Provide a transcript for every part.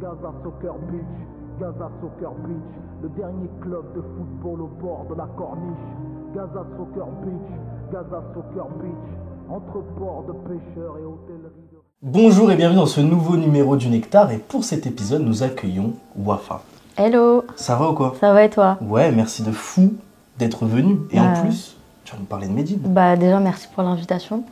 Gaza Soccer Beach, Gaza Soccer Beach, le dernier club de football au bord de la corniche. Gaza Soccer Beach, Gaza Soccer Beach, entre ports de pêcheurs et hôtelleries de... Bonjour et bienvenue dans ce nouveau numéro du Nectar et pour cet épisode nous accueillons Wafa. Hello. Ça va ou quoi? Ça va et toi? Ouais, merci de fou d'être venu et en plus tu vas nous parler de Medine. Bah déjà merci pour l'invitation.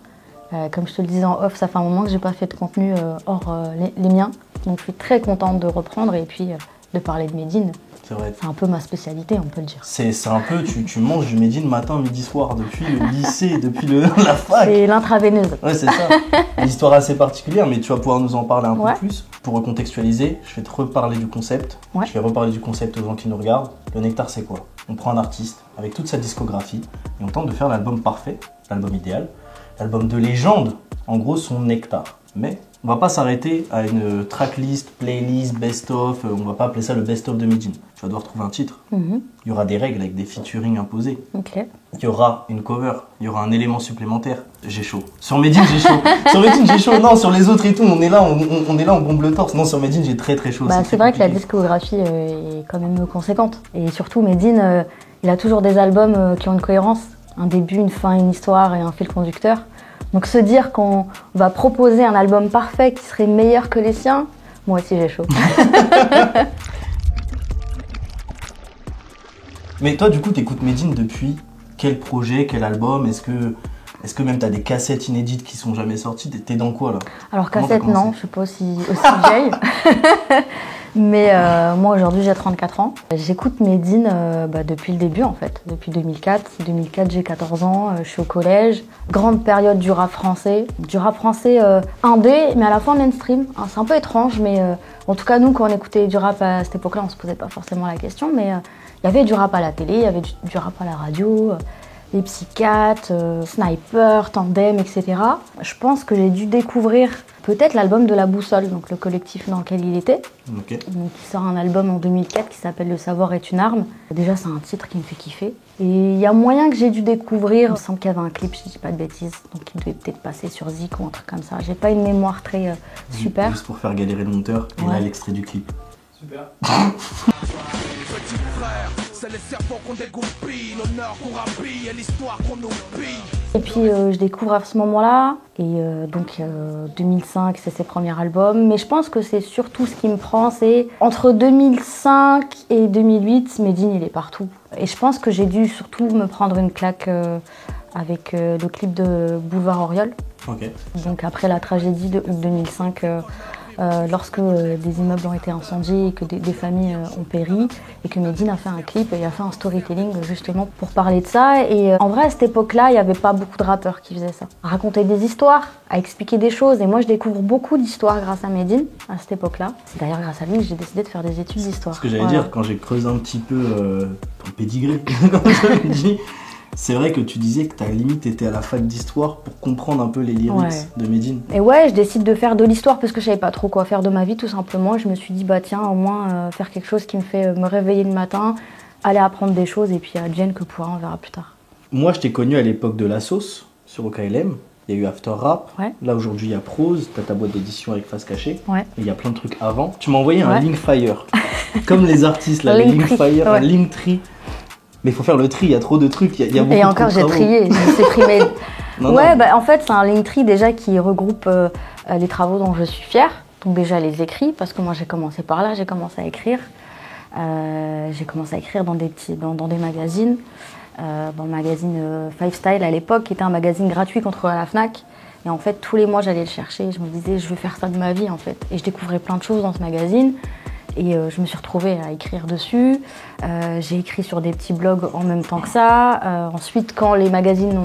Comme je te le disais en off, ça fait un moment que j'ai pas fait de contenu hors les miens. Donc je suis très contente de reprendre et puis de parler de Medine. C'est vrai. C'est un peu ma spécialité, on peut le dire. C'est un peu, tu manges du Medine matin, midi, soir, depuis le lycée, depuis la fac. C'est l'intraveineuse. Ouais, c'est ça. Une histoire assez particulière, mais tu vas pouvoir nous en parler un peu plus. Pour recontextualiser, je vais te reparler du concept. Je vais reparler du concept aux gens qui nous regardent. Le Nectar, c'est quoi? On prend un artiste avec toute sa discographie et on tente de faire l'album parfait, l'album idéal, l'album de légende, en gros son Nectar. Mais on va pas s'arrêter à une tracklist, playlist, best-of, on va pas appeler ça le best-of de Medine. Tu vas devoir trouver un titre. Il y aura des règles avec des featuring imposés. Il y aura une cover, il y aura un élément supplémentaire. J'ai chaud. Sur Medine, j'ai chaud. Sur Medine, j'ai chaud. Non, sur les autres et tout, on est là, on bombe le torse. Non, sur Medine, j'ai très chaud. Bah, c'est vrai que la discographie est quand même conséquente. Et surtout, Medine, il a toujours des albums qui ont une cohérence. Un début, une fin, une histoire et un fil conducteur. Donc se dire qu'on va proposer un album parfait qui serait meilleur que les siens, moi aussi j'ai chaud. Mais toi du coup t'écoutes Medine depuis quel projet, quel album? Est-ce que même t'as des cassettes inédites qui sont jamais sorties? T'es dans quoi là? Alors cassette non, je suis pas aussi vieille. Mais moi aujourd'hui j'ai 34 ans. J'écoute Medine depuis le début en fait, depuis 2004. 2004 j'ai 14 ans, je suis au collège. Grande période du rap français indé mais à la fois mainstream. Alors, c'est un peu étrange mais en tout cas nous quand on écoutait du rap à cette époque-là on se posait pas forcément la question mais il y avait du rap à la télé, il y avait du rap à la radio. Les Psychiatres, Sniper, Tandem, etc. Je pense que j'ai dû découvrir peut-être l'album de La Boussole, donc le collectif dans lequel il était. Donc, il sort un album en 2004 qui s'appelle Le savoir est une arme. Déjà, c'est un titre qui me fait kiffer. Et il y a moyen que j'ai dû découvrir, il me semble qu'il y avait un clip, je dis pas de bêtises, donc il devait peut-être passer sur Zik ou un truc comme ça. J'ai pas une mémoire très super. Juste pour faire galérer le monteur, et là l'extrait du clip. Super. Petit frère, c'est les serpents qu'on dégoupille, l'honneur qu'on rapille et l'histoire qu'on oublie. Et puis je découvre à ce moment-là, et donc 2005 c'est ses premiers albums, mais je pense que c'est surtout ce qui me prend, c'est entre 2005 et 2008, Medine il est partout. Et je pense que j'ai dû surtout me prendre une claque avec le clip de Boulevard Auriol. Donc après la tragédie de 2005, lorsque des immeubles ont été incendiés et que des familles ont péri et que Medine a fait un clip et a fait un storytelling justement pour parler de ça. Et en vrai à cette époque-là, il n'y avait pas beaucoup de rappeurs qui faisaient ça. À raconter des histoires, à expliquer des choses. Et moi je découvre beaucoup d'histoires grâce à Medine à cette époque-là. C'est d'ailleurs grâce à lui que j'ai décidé de faire des études d'histoire. Ce que j'allais dire, quand j'ai creusé un petit peu ton pédigré, comme ça je dis, c'est vrai que tu disais que ta limite était à la fac d'histoire pour comprendre un peu les lyrics de Medine. Et ouais, je décide de faire de l'histoire parce que je savais pas trop quoi faire de ma vie tout simplement. Je me suis dit bah tiens au moins faire quelque chose qui me fait me réveiller le matin, aller apprendre des choses et puis advienne que pourra, on verra plus tard. Moi je t'ai connu à l'époque de la sauce sur OKLM. Il y a eu After Rap. Là aujourd'hui il y a Prose, t'as ta boîte d'édition avec Face Cachée. Et il y a plein de trucs avant. Tu m'as envoyé un Linkfire. Comme les artistes là, les Linkfire, un Linktree. Mais il faut faire le tri, il y a trop de trucs, il y a beaucoup et encore j'ai trié, je sais trier. En fait c'est un Linktree déjà qui regroupe les travaux dont je suis fière. Donc déjà les écrits, parce que moi j'ai commencé par là, j'ai commencé à écrire. J'ai commencé à écrire dans des magazines. Dans le magazine Five Style à l'époque, qui était un magazine gratuit contre la Fnac. Et en fait tous les mois j'allais le chercher, je me disais je veux faire ça de ma vie en fait. Et je découvrais plein de choses dans ce magazine. Et je me suis retrouvée à écrire dessus. J'ai écrit sur des petits blogs en même temps que ça. Ensuite, quand les magazines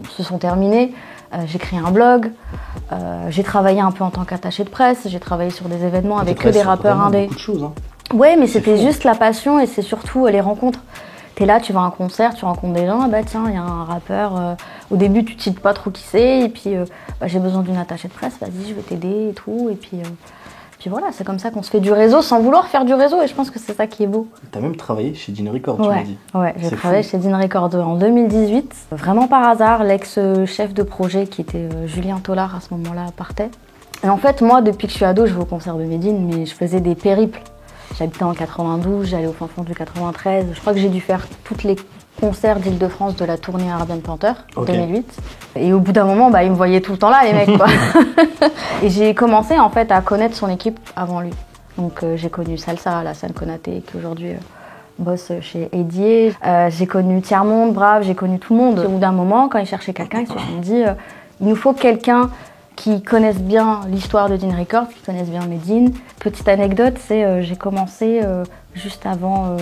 se sont terminés, j'ai créé un blog. J'ai travaillé un peu en tant qu'attachée de presse. J'ai travaillé sur des événements avec que des rappeurs indés. Beaucoup de choses, hein. Ouais, mais c'était juste la passion et c'est surtout les rencontres. T'es là, tu vas à un concert, tu rencontres des gens. Ah bah tiens, il y a un rappeur. Au début, tu ne sais pas trop qui c'est. Et puis, j'ai besoin d'une attachée de presse. Vas-y, je vais t'aider et tout. Et puis voilà, c'est comme ça qu'on se fait du réseau sans vouloir faire du réseau et je pense que c'est ça qui est beau. T'as même travaillé chez Dean Records, tu m'as dit. Ouais, j'ai travaillé chez Dean Records en 2018. Vraiment par hasard, l'ex-chef de projet qui était Julien Tollard à ce moment-là partait. Et en fait, moi, depuis que je suis ado, je vais au concert de Medine, mais je faisais des périples. J'habitais en 92, j'allais au fin fond du 93. Je crois que j'ai dû faire toutes les concerts d'Île-de-France de la tournée Arabian Panther, 2008. Et au bout d'un moment, ils me voyaient tout le temps là, les mecs, quoi. Et j'ai commencé, en fait, à connaître son équipe avant lui. Donc, j'ai connu Salsa, Alassane Konaté, qui aujourd'hui bosse chez Edier. J'ai connu Tiers-Monde, Brave, j'ai connu tout le monde. Au bout d'un moment, quand ils cherchaient quelqu'un, ils se sont dit il nous faut quelqu'un qui connaisse bien l'histoire de Dean Records, qui connaisse bien Medine. Petite anecdote, c'est j'ai commencé juste avant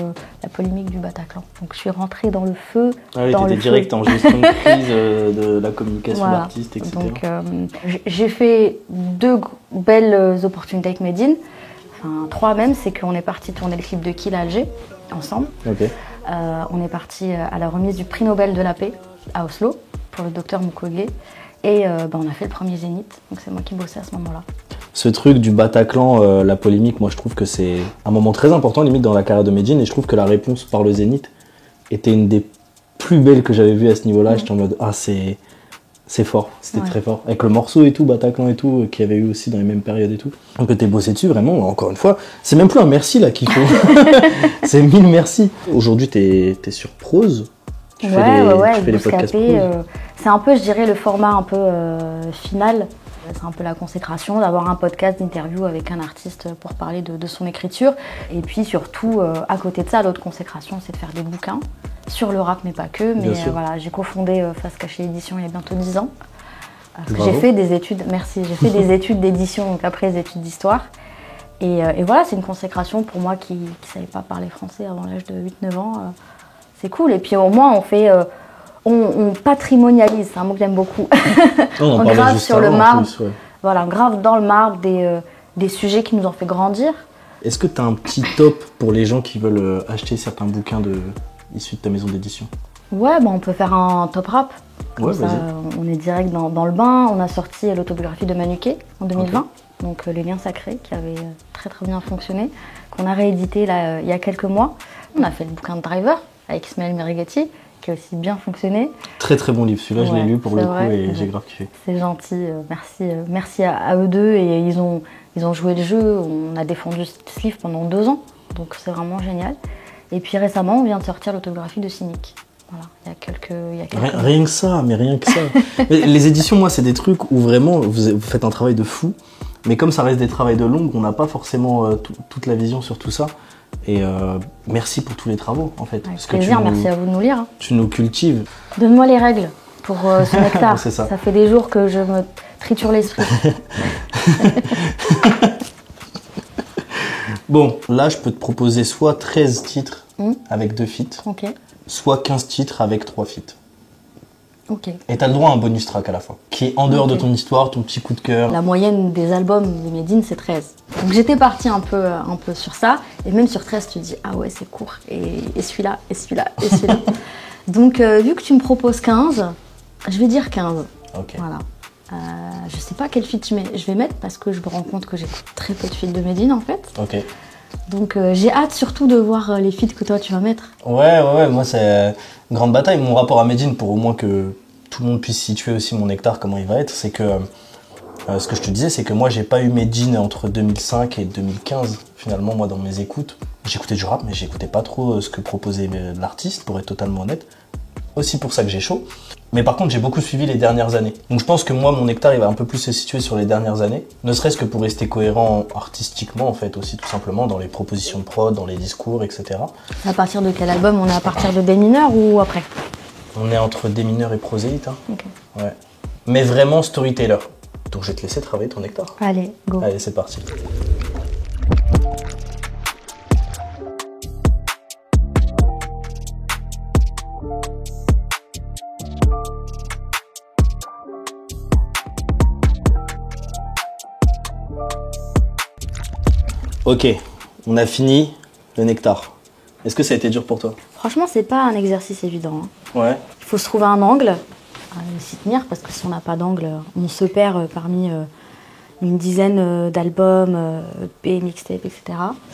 la polémique du Bataclan. Donc je suis rentrée dans le feu. Ah oui, t'étais direct en gestion de crise de la communication d'artistes, etc. Donc j'ai fait 2 belles opportunités avec Medine. Enfin 3 même, c'est qu'on est parti tourner le clip de Kill à Alger, ensemble. On est parti à la remise du prix Nobel de la paix à Oslo, pour le docteur Mukwege. Et on a fait le premier Zénith, donc c'est moi qui bossais à ce moment-là. Ce truc du Bataclan, la polémique, moi je trouve que c'est un moment très important limite dans la carrière de Medine, et je trouve que la réponse par le Zénith était une des plus belles que j'avais vues à ce niveau-là. J'étais en mode c'est fort, c'était très fort. Avec le morceau et tout, Bataclan et tout, qu'il y avait eu aussi dans les mêmes périodes et tout. On peut bosser dessus vraiment, encore une fois. C'est même plus un merci là qu'il faut. C'est 1000 merci. Aujourd'hui t'es sur Prose. Tu fais les podcasts Prose. C'est un peu, je dirais, le format un peu final. C'est un peu la consécration d'avoir un podcast d'interview avec un artiste pour parler de son écriture. Et puis surtout, à côté de ça, l'autre consécration, c'est de faire des bouquins sur le rap, mais pas que. Mais voilà, j'ai cofondé Face Cachée Édition il y a bientôt 10 ans. J'ai fait des études, merci, j'ai fait des études d'édition, donc après des études d'histoire. Et voilà, c'est une consécration pour moi qui ne savais pas parler français avant l'âge de 8-9 ans. C'est cool. Et puis au moins, on fait... On patrimonialise, c'est un mot que j'aime beaucoup. On grave sur le marbre, voilà, on grave dans le marbre des sujets qui nous ont fait grandir. Est-ce que tu as un petit top pour les gens qui veulent acheter certains bouquins issus de ta maison d'édition? Ouais, on peut faire un top rap. Comme ça, on est direct dans le bain. On a sorti l'autobiographie de Manuquet en 2020, donc Les Liens Sacrés, qui avait très très bien fonctionné, qu'on a réédité là, il y a quelques mois. On a fait le bouquin de Driver avec Ismaël Merigati, qui a aussi bien fonctionné. Très très bon livre, celui-là je l'ai lu pour le coup et j'ai grave kiffé. C'est gentil, merci à eux deux, et ils ont joué le jeu, on a défendu ce livre pendant 2 ans, donc c'est vraiment génial. Et puis récemment on vient de sortir l'autobiographie de Cynic. Voilà, il y a quelques rien que ça, mais rien que ça. Mais les éditions, moi c'est des trucs où vraiment vous faites un travail de fou, mais comme ça reste des travails de l'ombre, on n'a pas forcément toute la vision sur tout ça. Et merci pour tous les travaux en fait. Avec plaisir, merci à vous de nous lire. Tu nous cultives. Donne-moi les règles pour ce nectar. C'est ça. Ça fait des jours que je me triture l'esprit. Bon, là je peux te proposer soit 13 titres avec 2 feats, soit 15 titres avec 3 feats. Et t'as le droit à un bonus track à la fin, qui est en dehors de ton histoire, ton petit coup de cœur. La moyenne des albums de Medine, c'est 13. Donc j'étais partie un peu sur ça, et même sur 13, tu te dis, ah ouais, c'est court, et celui-là, et celui-là, et celui-là. Donc vu que tu me proposes 15, je vais dire 15. Voilà. Je sais pas quel feat je mets. Je vais mettre parce que je me rends compte que j'écoute très peu de feats de Medine en fait. Donc j'ai hâte surtout de voir les feats que toi tu vas mettre. Ouais, moi c'est une grande bataille. Mon rapport à Medine, pour au moins que tout le monde puisse situer aussi mon nectar, comment il va être, c'est que ce que je te disais, c'est que moi j'ai pas eu Medine entre 2005 et 2015 finalement, moi dans mes écoutes. J'écoutais du rap mais j'écoutais pas trop ce que proposait l'artiste, pour être totalement honnête. Aussi pour ça que j'ai chaud. Mais par contre j'ai beaucoup suivi les dernières années. Donc je pense que moi mon nectar il va un peu plus se situer sur les dernières années. Ne serait-ce que pour rester cohérent artistiquement en fait aussi, tout simplement dans les propositions de prod, dans les discours, etc. À partir de quel album? On est à partir de Des Mineurs ou après? On est entre Des Mineurs et Prosélyte. Ouais. Mais vraiment storyteller. Donc je vais te laisser travailler ton nectar. Allez, go. Allez, c'est parti. Ok, on a fini le nectar. Est-ce que ça a été dur pour toi? Franchement, c'est pas un exercice évident. Ouais. Il faut se trouver un angle, s'y tenir, parce que si on n'a pas d'angle, on se perd parmi une dizaine d'albums, EP, mixtapes, etc.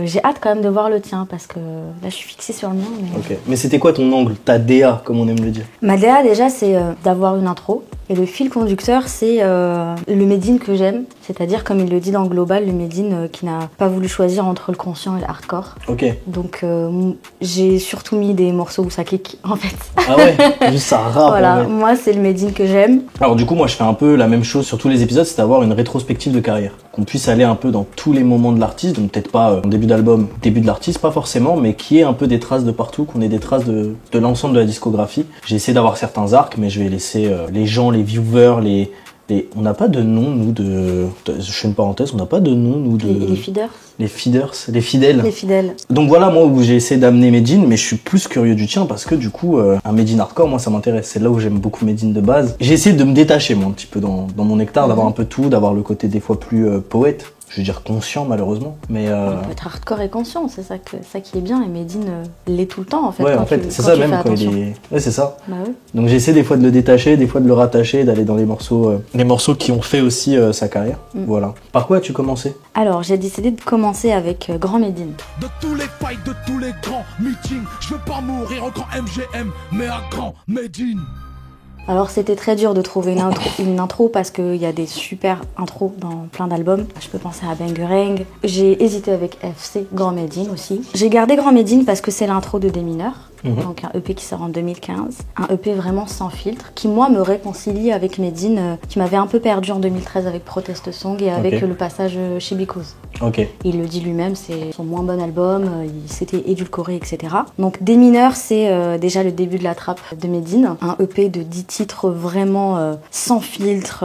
J'ai hâte quand même de voir le tien, parce que là, je suis fixée sur le mien. Mais... Ok, mais c'était quoi ton angle, ta DA, comme on aime le dire? Ma DA, déjà, c'est d'avoir une intro, Et le fil conducteur, c'est le Made in que j'aime, c'est-à-dire, comme il le dit dans Global, le Made in qui n'a pas voulu choisir entre le conscient et le hardcore. Ok. Donc j'ai surtout mis des morceaux où ça kick, en fait. Ah ouais, juste ça rappe. Voilà, Ouais. moi c'est le Made in que j'aime. Alors du coup, moi je fais un peu la même chose sur tous les épisodes, c'est d'avoir une rétrospective de carrière. Qu'on puisse aller un peu dans tous les moments de l'artiste, donc peut-être pas en début d'album, début de l'artiste, pas forcément, mais qui ait un peu des traces de partout, qu'on ait des traces de l'ensemble de la discographie. J'ai essayé d'avoir certains arcs, mais je vais laisser les gens, les viewers, on n'a pas de nom, nous, je fais une parenthèse, on n'a pas de nom, nous, de... Les feeders. Les feeders, les fidèles. Les fidèles. Donc voilà, moi, où j'ai essayé d'amener Made in, mais je suis plus curieux du tien, parce que du coup, un Made in hardcore, moi, ça m'intéresse. C'est là où j'aime beaucoup Made in de base. J'ai essayé de me détacher, moi, un petit peu dans mon nectar, d'avoir un peu tout, d'avoir le côté des fois plus poète. Je veux dire conscient, malheureusement, mais On peut être hardcore et conscient, c'est ça qui est bien, et Made in l'est tout le temps, en fait. ouais, quand en fait, tu- c'est quand ça tu même fais quand attention. il est... Ouais, c'est ça. Bah oui. Donc j'ai essayé des fois de le détacher, des fois de le rattacher, d'aller dans les morceaux qui ont fait aussi sa carrière. Voilà. Par quoi as-tu commencé? Alors, j'ai décidé de commencer avec Grand Made in. De tous les fights, de tous les grands meetings, je veux pas mourir au grand MGM, mais à grand Made in. Alors c'était très dur de trouver une intro parce qu'il y a des super intros dans plein d'albums. Je peux penser à Bangerang. J'ai hésité avec FC, Grand Made in aussi. J'ai gardé Grand Made in parce que c'est l'intro de Des Mineurs. Donc un EP qui sort en 2015. Un EP vraiment sans filtre, qui moi me réconcilie avec Made in, qui m'avait un peu perdu en 2013 avec Protest Song et avec Ok. le passage chez Because. Ok. Il le dit lui-même, c'est son moins bon album, il s'était édulcoré, etc. Donc Des Mineurs, c'est déjà le début de la trappe de Made in. Un EP de 10 titres vraiment sans filtre,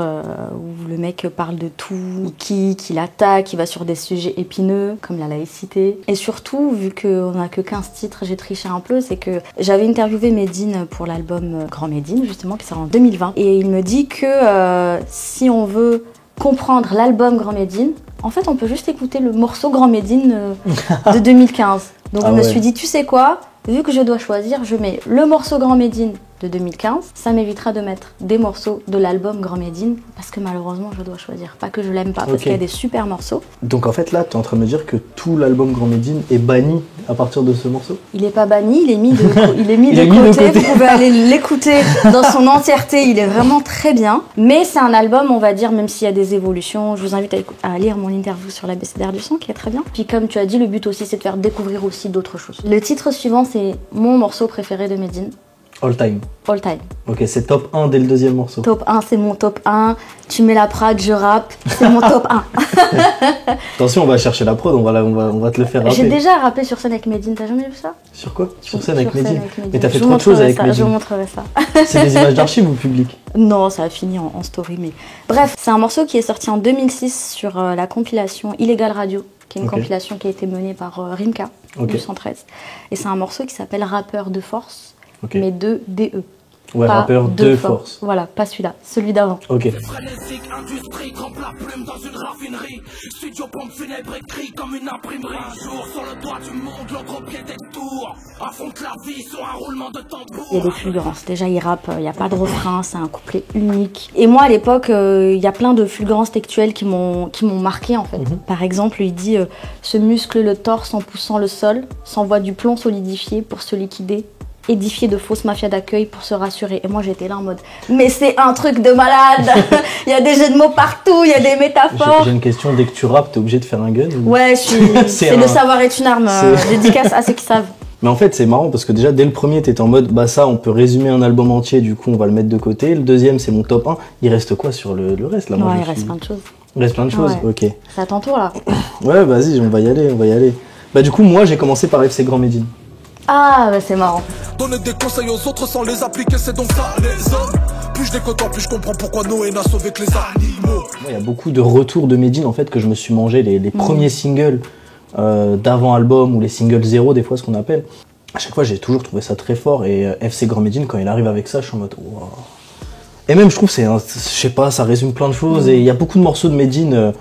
où le mec parle de tout, qu'il attaque, il va sur des sujets épineux, comme la laïcité. Et surtout, vu qu'on n'a que 15 titres, j'ai triché un peu, c'est que j'avais interviewé Made in pour l'album Grand Made in, justement, qui sort en 2020. Et il me dit que si on veut comprendre l'album Grand Made in, en fait, on peut juste écouter le morceau Grand Made in de 2015. Donc Ah je me ouais. suis dit, tu sais quoi, vu que je dois choisir, je mets le morceau Grand Made in de 2015. Ça m'évitera de mettre des morceaux de l'album Grand Made in, parce que malheureusement, je dois choisir. Pas que je l'aime pas, parce Ok. qu'il y a des super morceaux. Donc en fait là, tu es en train de me dire que tout l'album Grand Made in est banni à partir de ce morceau? Il est pas banni, il est mis de, il est mis Il de est mis de côté. côté. Vous pouvez aller l'écouter dans son entièreté. Il est vraiment très bien. Mais c'est un album, on va dire, même s'il y a des évolutions. Je vous invite à lire mon interview sur l'ABCDR du son, qui est très bien. Puis comme tu as dit, le but aussi, c'est de faire découvrir aussi d'autres choses. Le titre suivant, c'est mon morceau préféré de Made in, All time. All Time. Ok, c'est top 1 dès le deuxième morceau. Top 1, c'est mon top 1. Tu mets la prod, je rappe. C'est mon top 1. Attention, on va chercher la prod, on va te le faire rapper. J'ai déjà rappé sur scène avec Made in, t'as jamais vu ça? Sur quoi? Sur scène avec Made in. Made Mais in. t'as fait Je trop de choses montrerai avec ça, Made Je in. montrerai ça. C'est des images d'archives ou public? Non, ça a fini en story, mais... Bref, c'est un morceau qui est sorti en 2006 sur la compilation Illegal Radio, qui est une Ok. compilation qui a été menée par Rimka, Ok. du 113. Et c'est un morceau qui s'appelle Rappeur de force, Ok. mais de DE. Ouais, Pas rappeur de force. Voilà, pas celui-là, celui d'avant. Ok. Frénétique, industrie, trempe la plume dans une raffinerie. Studio, pompe funèbre, écrit comme une imprimerie. Un jour, sur le toit du monde, l'autre au pied des tours. Affronte la vie sur un roulement de tambour. Il y a des fulgurances. Déjà, il rappe, il n'y a pas de refrain, c'est un couplet unique. Et moi, à l'époque, il y a plein de fulgurances textuelles qui m'ont marqué, en fait. Par exemple, il dit se muscle le torse en poussant le sol, s'envoie du plomb solidifié pour se liquider, édifier de fausses mafias d'accueil pour se rassurer. Et moi, j'étais là en mode, mais c'est un truc de malade. Il y a des jeux de mots partout, il y a des métaphores. J'ai une question, dès que tu rappes, t'es obligé de faire un gun ou... Ouais, C'est c'est un- le savoir est une arme. c'est- Dédicace à ceux qui savent. Mais en fait, c'est marrant parce que déjà, dès le premier, t'étais en mode, bah ça, on peut résumer un album entier, du coup, on va le mettre de côté. Le deuxième, c'est mon top 1. Il reste quoi sur le reste, là? Moi, Ouais, je il reste suis- plein de choses. Il reste plein de choses, Ouais. ok. C'est à ton tour, là. Ouais, vas-y, on va y aller. Bah du coup, moi, j'ai commencé par FC Grand Made in. Ah, bah c'est marrant. Donner des conseils aux autres sans les appliquer, c'est donc ça les hommes. Plus je les côtoie, plus je comprends pourquoi Noé n'a sauvé que les animaux. Il y a beaucoup de retours de Made in, en fait, que je me suis mangé, les premiers singles d'avant-album ou les singles zéro, des fois, ce qu'on appelle. À chaque fois, j'ai toujours trouvé ça très fort et FC Grand Made in, quand il arrive avec ça, je suis en mode, wow. Et même, je trouve, je sais pas, ça résume plein de choses et il y a beaucoup de morceaux de Made in,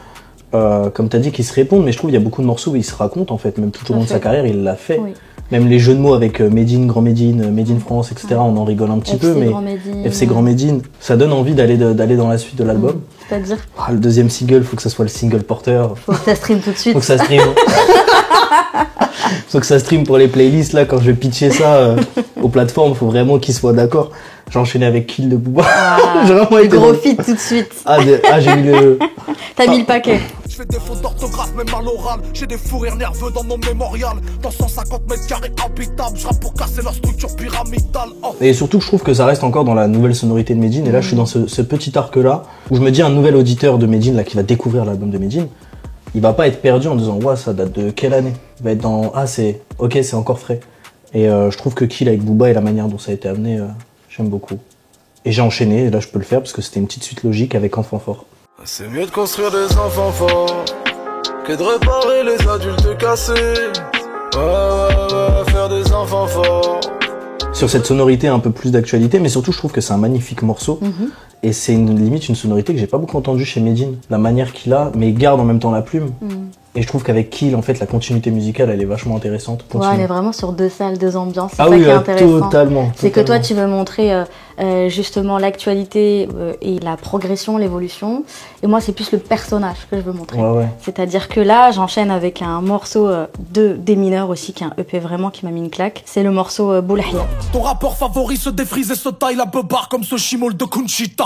comme t'as dit, qui se répondent, mais je trouve qu'il y a beaucoup de morceaux où il se raconte, en fait, même tout au long de sa carrière, il l'a fait. Oui. Même les jeux de mots avec Made in, Grand Made in, Made in France, etc., on en rigole un petit peu, mais Grand Made in. FC Grand Made in, ça donne envie d'aller dans la suite de l'album. C'est-à-dire, Ah, le deuxième single, faut que ça soit le single porteur. faut que ça stream tout de suite. Faut que ça stream. Faut que ça stream pour les playlists là quand je vais pitcher ça aux plateformes, faut vraiment qu'ils soient d'accord. J'ai enchaîné avec Kill de Booba. Ah, j'ai vraiment été gros feat tout de suite. J'ai mis le... T'as mis le paquet. Je fais des fautes d'orthographe, même à l'oral. J'ai des fous rires nerveux dans mon mémorial. Dans 150 mètres carrés habitables, je rappe pour casser leur structure pyramidale. Oh. Et surtout, je trouve que ça reste encore dans la nouvelle sonorité de Medine. Et là, je suis dans ce petit arc-là, où je me dis un nouvel auditeur de Medine, là, qui va découvrir l'album de Medine, il va pas être perdu en disant, ouais, ça date de quelle année? Il va être dans, c'est encore frais. Et je trouve que Kill avec Booba et la manière dont ça a été amené, j'aime beaucoup. Et j'ai enchaîné, et là, je peux le faire, parce que c'était une petite suite logique avec Enfant Fort. C'est mieux de construire des enfants forts que de réparer les adultes cassés. Faire des enfants forts. Sur cette sonorité un peu plus d'actualité, mais surtout je trouve que c'est un magnifique morceau. Et c'est limite une sonorité que j'ai pas beaucoup entendue chez Medine. La manière qu'il a, mais il garde en même temps la plume. Et je trouve qu'avec Kill, en fait, la continuité musicale, elle est vachement intéressante. Ouais, elle est vraiment sur 2 salles, 2 ambiances. C'est ah ça oui, qui est intéressant. Totalement. C'est que toi, tu veux montrer justement l'actualité et la progression, l'évolution. Et moi, c'est plus le personnage que je veux montrer. Ouais. C'est-à-dire que là, j'enchaîne avec un morceau des mineurs aussi, qui est un EP vraiment qui m'a mis une claque. C'est le morceau Boulahia. Ton rapport favori se défrise et se taille la beubare comme ce chimol de Conchita.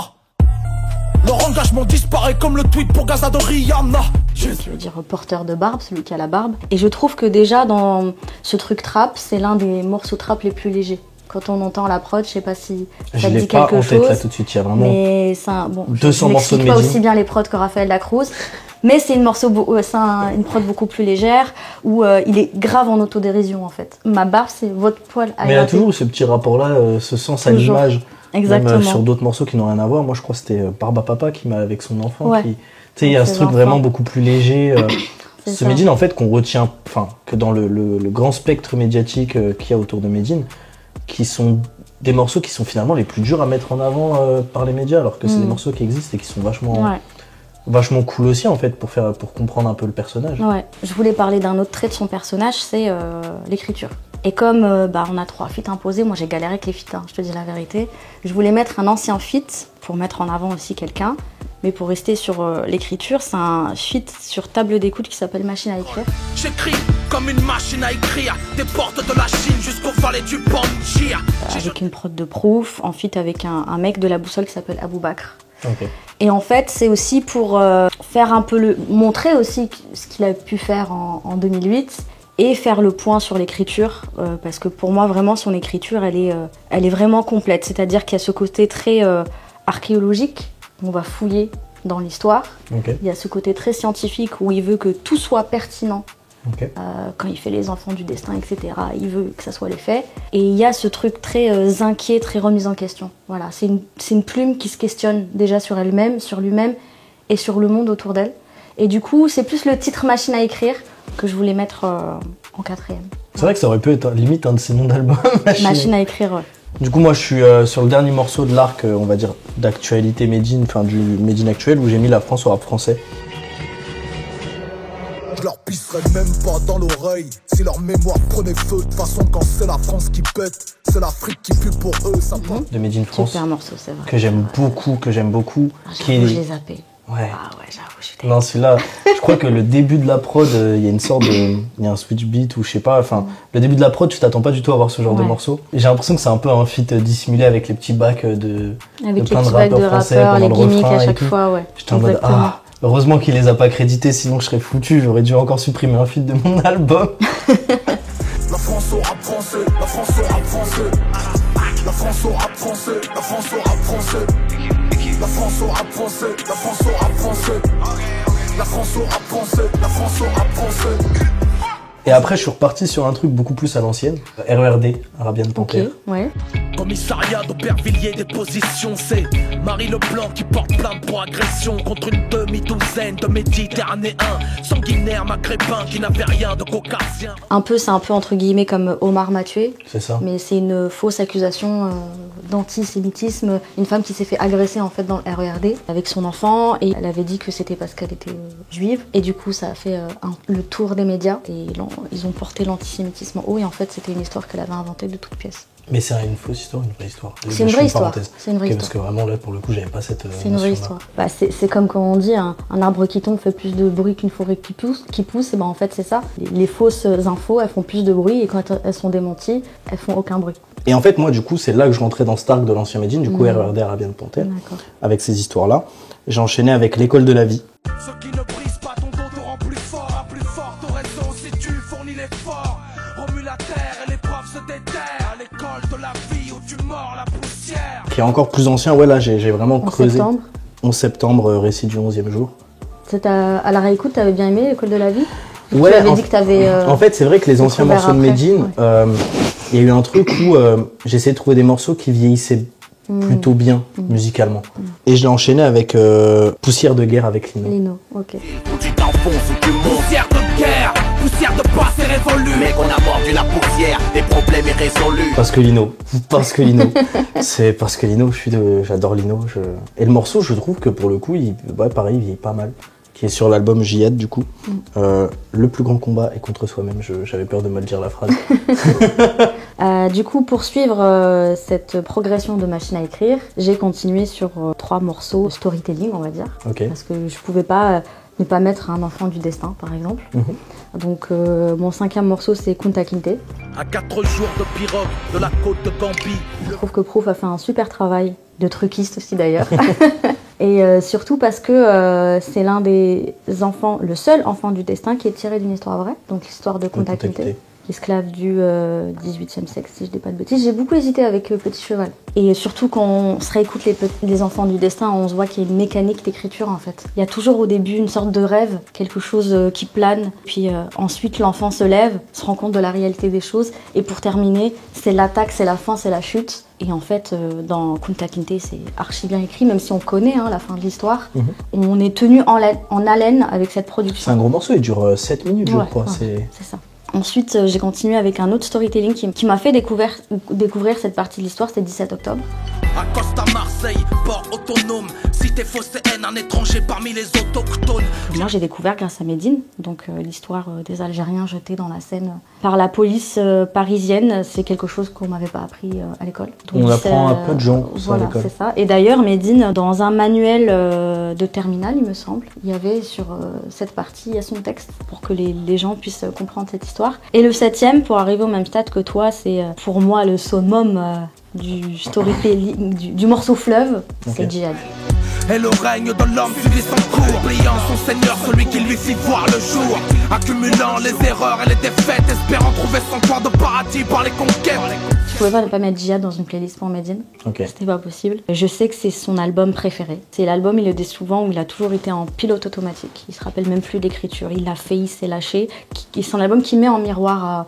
Leur engagement disparaît comme le tweet pour Gaza de Rihanna. Je veux dire porteur de barbe, celui qui a la barbe. Et je trouve que déjà dans ce truc trap, c'est l'un des morceaux trap les plus légers. Quand on entend la prod, je sais pas si ça te dit quelque chose. Je l'ai pas en tête là tout de suite, il y a vraiment mais c'est un, bon, 200 morceaux de Medine. Je Medine. pas aussi bien les prods que Raphaël Lacruz, mais c'est une prod beaucoup plus légère où il est grave en autodérision en fait. Ma barbe, c'est votre poil à Mais il y a toujours eu ce petit rapport-là, ce sens à l'image. Exactement. Même sur d'autres morceaux qui n'ont rien à voir. Moi, je crois que c'était Barba Papa qui m'a avec son enfant. Ouais. Tu sais, il y a ce truc vraiment beaucoup plus léger. Ce Medine, en fait, qu'on retient, enfin, que dans le grand spectre médiatique qu'il y a autour de Medine, qui sont des morceaux qui sont finalement les plus durs à mettre en avant par les médias, alors que c'est des morceaux qui existent et qui sont vachement cool aussi, en fait, pour comprendre un peu le personnage. Ouais. Je voulais parler d'un autre trait de son personnage, c'est l'écriture. Et comme on a 3 feats imposés, moi j'ai galéré avec les feats, je te dis la vérité. Je voulais mettre un ancien feat pour mettre en avant aussi quelqu'un. Mais pour rester sur l'écriture, c'est un feat sur table d'écoute qui s'appelle Machine à écrire. J'écris comme une machine à écrire, des portes de la Chine jusqu'au valet du Panjir. Avec une prod de Proof, en feat avec un mec de la boussole qui s'appelle Abou Bakr. Okay. Et en fait, c'est aussi pour faire un peu montrer aussi ce qu'il a pu faire en 2008. Et faire le point sur l'écriture, parce que pour moi, vraiment, son écriture, elle est vraiment complète. C'est-à-dire qu'il y a ce côté très archéologique, on va fouiller dans l'histoire. Okay. Il y a ce côté très scientifique où il veut que tout soit pertinent. Okay. Quand il fait les enfants du destin, etc., il veut que ça soit les faits. Et il y a ce truc très inquiet, très remise en question. Voilà, c'est une plume qui se questionne déjà sur elle-même, sur lui-même et sur le monde autour d'elle. Et du coup, c'est plus le titre Machine à écrire que je voulais mettre en 4e. C'est vrai que ça aurait pu être limite un de ses noms d'album. Machine à écrire, ouais. Du coup, moi, je suis sur le dernier morceau de l'arc, on va dire, d'actualité Medine, enfin du Medine actuel, où j'ai mis la France au rap français. Je leur pisserai même pas dans l'oreille si leur mémoire prenait feu. De toute façon, quand c'est la France qui pète, c'est l'Afrique qui pue pour eux. Ça de Medine France. Super morceau, c'est vrai. Que j'aime beaucoup, Je l'ai zappé. Ouais. Ah ouais, j'avoue, je suis Non, celui-là, je crois que le début de la prod, il y a une sorte de... Il y a un switch beat ou je sais pas, enfin... Le début de la prod, tu t'attends pas du tout à voir ce genre de morceau. Et j'ai l'impression que c'est un peu un feat dissimulé avec les petits bacs de plein de rappeurs français pendant le gimmicks refrain à chaque et tout. fois, ouais. J'étais en mode, heureusement qu'il les a pas crédités, sinon je serais foutu, j'aurais dû encore supprimer un feat de mon album. La France au rap français, la France au rap français. La France au rap français, la France au rap français. La France au rap français, la France au rap français. La France au rap français, la France au rap français. Et après, je suis reparti sur un truc beaucoup plus à l'ancienne. RERD, Arabian Panther. Ok, ouais. Commissariat d'Aubervilliers, déposition, c'est Marie Leblanc qui porte plainte pour agression contre une demi-douzaine de Méditerranéens sanguinaires maghrébins qui n'avaient rien de caucasien. C'est un peu entre guillemets comme Omar m'a tué. C'est ça. Mais c'est une fausse accusation d'antisémitisme. Une femme qui s'est fait agresser en fait dans le RERD avec son enfant et elle avait dit que c'était parce qu'elle était juive. Et du coup, ça a fait le tour des médias et ils ont porté l'antisémitisme en haut et en fait, c'était une histoire qu'elle avait inventée de toutes pièces. Mais c'est une fausse histoire, une vraie histoire. C'est une vraie histoire. C'est une vraie histoire. Parce que vraiment là, pour le coup, j'avais pas cette. C'est une vraie histoire. Bah, c'est comme quand on dit un arbre qui tombe fait plus de bruit qu'une forêt qui pousse. Et ben en fait c'est ça. Les fausses infos, elles font plus de bruit et quand elles sont démenties, elles font aucun bruit. Et en fait, moi, du coup, c'est là que je rentrais dans Stark de l'ancien Medine, du coup, RERD Arabian Panthère, avec ces histoires-là. J'ai enchaîné avec L'école de la vie. Ceux qui ne brisent pas ton dos te rend plus fort ton réseau si tu fournis l'effort. Remue la terre et l'épreuve se déterre. À l'école de la vie où tu mords la poussière. Qui est encore plus ancien, ouais, là, j'ai vraiment creusé. Septembre. 11 septembre, récit du 11e jour. À la réécoute, t'avais bien aimé L'école de la vie? Ouais, tu avais dit que t'avais. En fait, c'est vrai que les anciens morceaux de Medine, il y a eu un truc où j'essayais de trouver des morceaux qui vieillissaient plutôt bien musicalement. Et je l'ai enchaîné avec Poussière de guerre avec Lino. Lino, ok. Où tu t'enfonces, où tu montes. Poussière de guerre, poussière de passé révolu. Mais qu'on a mordu la poussière, les problèmes irrésolus. Parce que Lino. C'est parce que Lino, j'adore Lino. Et le morceau, je trouve que pour le coup, pareil, il vieillit pas mal. Qui est sur l'album Jihad du coup. Le plus grand combat est contre soi-même. J'avais peur de mal dire la phrase. Du coup, pour suivre cette progression de machine à écrire, j'ai continué sur 3 morceaux storytelling, on va dire. Okay. Parce que je pouvais pas ne pas mettre Un enfant du destin, par exemple. Donc mon 5e morceau, c'est Kunta Kinte. À 4 jours de pirogue de la côte de Gambie. Je trouve que Proof a fait un super travail, de truquiste aussi d'ailleurs. Et surtout parce que c'est l'un des enfants, le seul enfant du destin qui est tiré d'une histoire vraie, donc l'histoire de Kunta Kinte, esclave du XVIIIe siècle, si je dis pas de bêtises. J'ai beaucoup hésité avec Petit Cheval. Et surtout quand on se réécoute les enfants du destin, on se voit qu'il y a une mécanique d'écriture en fait. Il y a toujours au début une sorte de rêve, quelque chose qui plane, puis ensuite l'enfant se lève, se rend compte de la réalité des choses, et pour terminer, c'est l'attaque, c'est la fin, c'est la chute. Et en fait, dans Kunta Kinte, c'est archi bien écrit, même si on connaît la fin de l'histoire. On est tenu en haleine avec cette production. C'est un gros morceau, il dure 7 minutes, je crois. C'est ça. Ensuite, j'ai continué avec un autre storytelling qui m'a fait découvrir cette partie de l'histoire, c'était 17 octobre. Accoste à Marseille, port autonome. Si t'es fausse haine, un étranger parmi les autochtones. Moi, j'ai découvert grâce à Medine, donc l'histoire des Algériens jetés dans la Seine par la police parisienne. C'est quelque chose qu'on m'avait pas appris à l'école. Donc, on apprend à peu de gens à l'école. C'est ça. Et d'ailleurs, Medine, dans un manuel de terminale, il me semble, il y avait sur cette partie, il y a son texte pour que les gens puissent comprendre cette histoire. Et le 7e, pour arriver au même stade que toi, c'est pour moi le summum du storytelling, du morceau fleuve, c'est Djihad. Et le règne de l'homme suivit son cours, oubliant son seigneur, celui qui lui fit voir le jour, accumulant les erreurs et les défaites, espérant trouver son point de paradis par les conquêtes. Je pouvais pas mettre Djihad dans une playlist pour Medine, c'était pas possible. Je sais que c'est son album préféré. C'est l'album, il le dit souvent, où il a toujours été en pilote automatique. Il se rappelle même plus d'écriture, il l'a fait, il s'est lâché. C'est son album qui met en miroir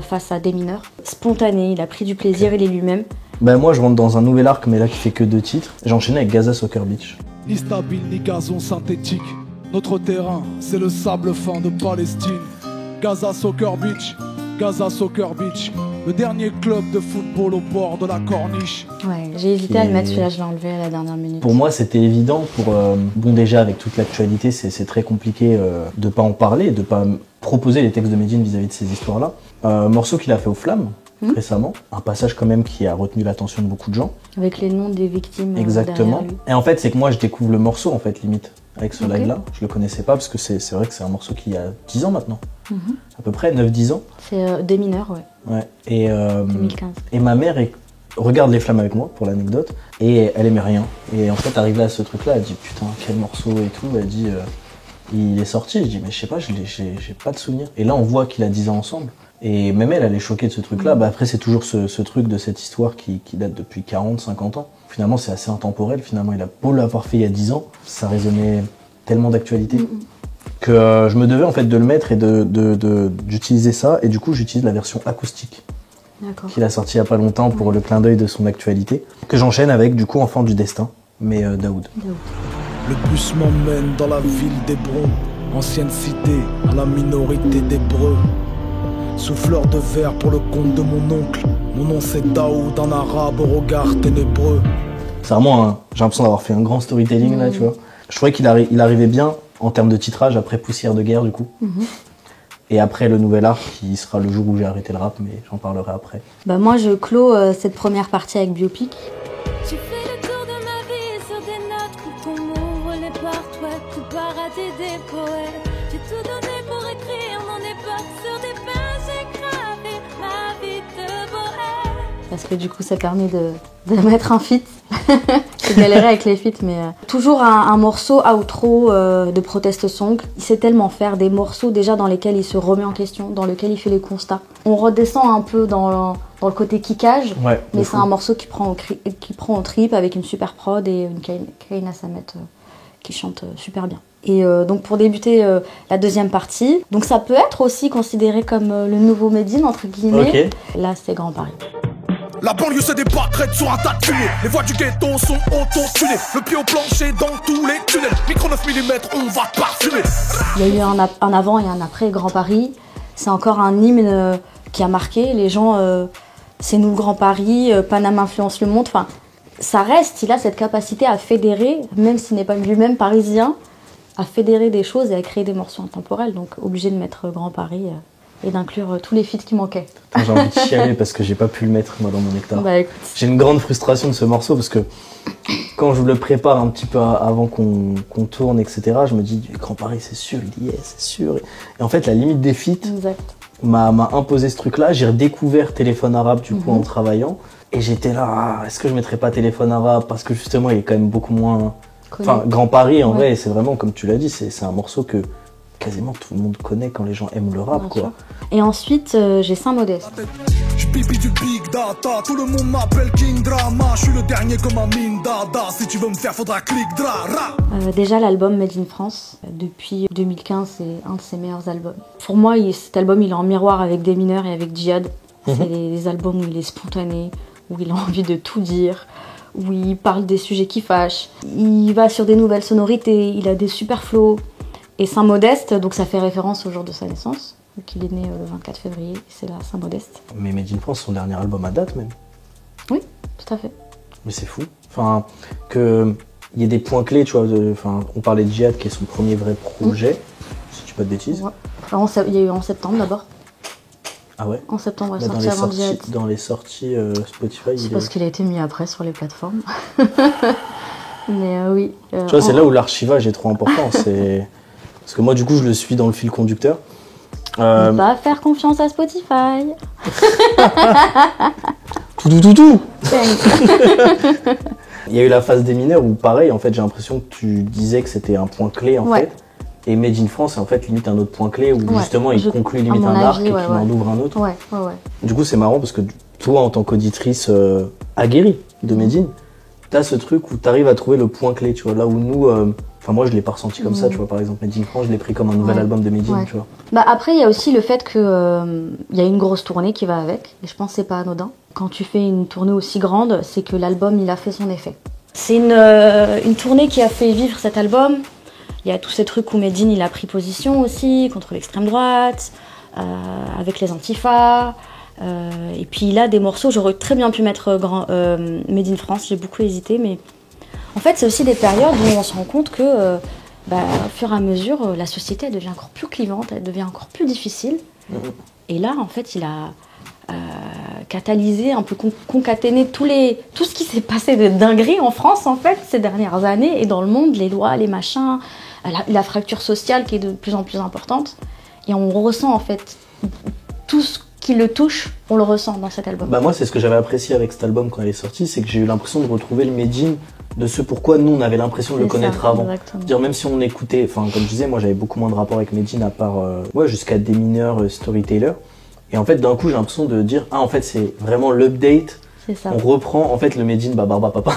face à des mineurs. Spontané, il a pris du plaisir, il est lui-même. Ben moi je rentre dans un nouvel arc mais là qui fait que 2 titres. J'ai enchaîné avec Gaza Soccer Beach. Ni stable ni gazon synthétique. Notre terrain c'est le sable fin de Palestine. Gaza Soccer Beach, Gaza Soccer Beach. Le dernier club de football au bord de la corniche. Ouais, j'ai hésité à le mettre, celui-là je l'ai enlevé à la dernière minute. Pour moi c'était évident, bon déjà avec toute l'actualité c'est très compliqué de pas en parler, de pas proposer les textes de Medine vis-à-vis de ces histoires-là. Morceau qu'il a fait aux Flammes. Récemment, un passage quand même qui a retenu l'attention de beaucoup de gens. Avec les noms des victimes. Exactement. Et en fait, c'est que moi je découvre le morceau en fait limite avec ce live-là. Je le connaissais pas parce que c'est vrai que c'est un morceau qui a 10 ans maintenant, à peu près 9-10 ans. C'est des mineurs, ouais. Et 2015. Et ma mère regarde Les Flammes avec moi pour l'anecdote et elle aimait rien. Et en fait, arrivée à ce truc-là, elle dit putain quel morceau et tout. Elle dit il est sorti. Je dis mais je sais pas, j'ai pas de souvenir. Et là on voit qu'il a 10 ans ensemble. Et même elle est choquée de ce truc-là. Après, c'est toujours ce truc de cette histoire qui date depuis 40, 50 ans. Finalement, c'est assez intemporel. Finalement, il a beau l'avoir fait il y a 10 ans, ça résonnait tellement d'actualité que je me devais en fait de le mettre et d'utiliser ça. Et du coup, j'utilise la version acoustique qu'il a sorti il y a pas longtemps pour le clin d'œil de son actualité. Que j'enchaîne avec du coup Enfant du destin, mais Daoud. Le bus m'emmène dans la ville d'Hébron, ancienne cité à la minorité d'Hébreux. Souffleur de verre pour le compte de mon oncle. Mon nom c'est Daoud, un arabe au regard ténébreux. C'est vraiment, j'ai l'impression d'avoir fait un grand storytelling là, tu vois. Je trouvais qu'il arrivait bien en termes de titrage après Poussière de guerre du coup. Et après le nouvel arc qui sera le jour où j'ai arrêté le rap, mais j'en parlerai après. Bah moi je clôt cette première partie avec Biopic. J'ai fait le tour de ma vie sur des notes, coup qu'on m'ouvre les portes, ouais, coup paradis des poètes. J'ai tout donné pour écrire mon époque sur des pages. parce que du coup ça permet de mettre un feat. J'ai galéré avec les feats, mais toujours un morceau outro de protest song. Il sait tellement faire des morceaux déjà dans lesquels il se remet en question, dans lesquels il fait les constats. On redescend un peu dans le côté kickage, Ouais, mais c'est un morceau qui prend au trip avec une super prod et une Kaina Samet qui chante super bien. Et donc pour débuter la deuxième partie, donc ça peut être aussi considéré comme le nouveau Made in entre guillemets. Okay. Là c'est Grand Paris. La banlieue se débat, traite sur un tas de fumée. Les voies du ghetto sont auto-tunées. Le pied au plancher dans tous les tunnels. Micro 9 mm, on va parfumer. Il y a eu un avant et un après Grand Paris. C'est encore un hymne qui a marqué. Les gens, c'est nous le Grand Paris, Paname influence le monde. Enfin, ça reste, il a cette capacité à fédérer, même s'il n'est pas lui-même parisien, à fédérer des choses et à créer des morceaux intemporels. Donc obligé de mettre Grand Paris et d'inclure tous les feats qui manquaient. J'ai envie de chialer parce que j'ai pas pu le mettre moi dans mon nectar. Bah, écoute. J'ai une grande frustration de ce morceau parce que quand je le prépare un petit peu avant qu'on tourne, etc., je me dis Grand Paris c'est sûr, il y est, c'est sûr. Et en fait la limite des feats m'a imposé ce truc-là. J'ai redécouvert Téléphone Arabe du coup en travaillant et j'étais là, est-ce que je mettrais pas Téléphone Arabe parce que justement il est quand même beaucoup moins... Enfin Grand Paris en vrai c'est vraiment comme tu l'as dit, c'est un morceau que quasiment tout le monde connaît quand les gens aiment le rap, quoi. Et ensuite, j'ai Saint-Modeste. Je pipi du big data, tout le monde m'appelle King Drama. Je suis le dernier comme un mine dada. Si tu veux me faire, faudra click dra. Déjà, l'album Made in France, depuis 2015, c'est un de ses meilleurs albums. Pour moi, cet album, il est en miroir avec Des Mineurs et avec Djihad. C'est des albums où il est spontané, où il a envie de tout dire, où il parle des sujets qui fâchent. Il va sur des nouvelles sonorités, il a des super flows. Et Saint-Modeste, donc ça fait référence au jour de sa naissance. Donc il est né le 24 février, c'est là Saint-Modeste. Mais Made in France, son dernier album à date même. Oui, tout à fait. Mais c'est fou. Enfin, qu'il y ait des points clés, tu vois. On parlait de Djihad, qui est son premier vrai projet, si je dis pas de bêtises. Ouais. Alors, il y a eu en septembre d'abord. Ah ouais. En septembre, elle est sortie avant Djihad. Dans les sorties Spotify, c'est parce qu'il a été mis après sur les plateformes. Mais oui. Tu vois, c'est là où l'archivage est trop important. Parce que moi, du coup, je le suis dans le fil conducteur. Ne pas faire confiance à Spotify. Tout. Il y a eu la phase des mineurs où, pareil, en fait, j'ai l'impression que tu disais que c'était un point clé, en fait. Et Made in France, c'est en fait limite un autre point clé où justement il conclut limite un arc et qu'il en ouvre un autre. Du coup, c'est marrant parce que toi, en tant qu'auditrice aguerrie de Made in, t'as ce truc où t'arrives à trouver le point clé, tu vois. Là où nous, enfin moi je l'ai pas ressenti comme ça, tu vois. Par exemple, Made in France, je l'ai pris comme un nouvel album de Made in, tu vois. Bah après, il y a aussi le fait que y a une grosse tournée qui va avec, et je pense que c'est pas anodin. Quand tu fais une tournée aussi grande, c'est que l'album il a fait son effet. C'est une tournée qui a fait vivre cet album. Il y a tous ces trucs où Made in il a pris position aussi contre l'extrême droite, avec les antifas. Et puis il a des morceaux, j'aurais très bien pu mettre Made in France, j'ai beaucoup hésité, mais en fait c'est aussi des périodes où on se rend compte que au fur et à mesure la société elle devient encore plus clivante, elle devient encore plus difficile. Et là en fait il a catalysé, un peu concaténé tout ce qui s'est passé de dinguerie en France en fait ces dernières années et dans le monde, les lois, les machins, la fracture sociale qui est de plus en plus importante. Et on ressent en fait tout ce qui le touche, on le ressent dans cet album. Bah moi c'est ce que j'avais apprécié avec cet album quand il est sorti, c'est que j'ai eu l'impression de retrouver le Made in de ce pourquoi nous on avait l'impression de le connaître avant. Dire même si on écoutait, enfin comme je disais, moi j'avais beaucoup moins de rapport avec Made in à part jusqu'à Des Mineurs, Storyteller. Et en fait d'un coup j'ai l'impression de dire en fait c'est vraiment l'update. On reprend en fait le Made in Barba Papa.